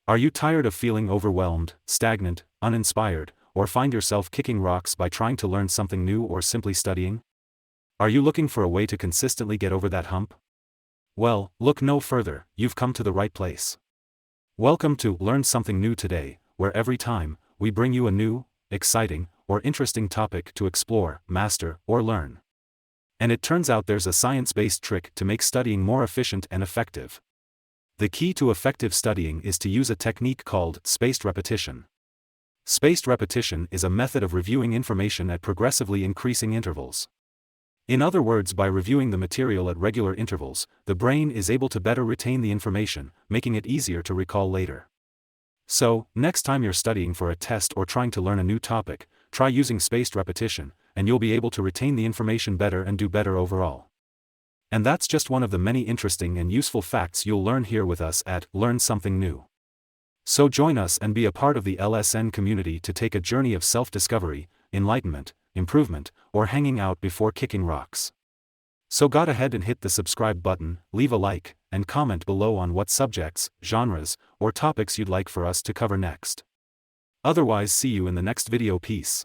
Are you tired of feeling overwhelmed, stagnant, uninspired, or find yourself kicking rocks by trying to learn something new or simply studying? Are you looking for a way to consistently get over that hump? Well, look no further, you've come to the right place. Welcome to Learn Something New Today, where every time, we bring you a new, exciting, or interesting topic to explore, master, or learn. And it turns out there's a science-based trick to make studying more efficient and effective. The key to effective studying is to use a technique called spaced repetition. Spaced repetition is a method of reviewing information at progressively increasing intervals. In other words, by reviewing the material at regular intervals, the brain is able to better retain the information, making it easier to recall later. So, next time you're studying for a test or trying to learn a new topic, try using spaced repetition, and you'll be able to retain the information better and do better overall. And that's just one of the many interesting and useful facts you'll learn here with us at Learn Something New. So join us and be a part of the LSN community to take a journey of self-discovery, enlightenment, improvement, or hanging out before kicking rocks. So go ahead and hit the subscribe button, leave a like, and comment below on what subjects, genres, or topics you'd like for us to cover next. Otherwise, see you in the next video. Peace.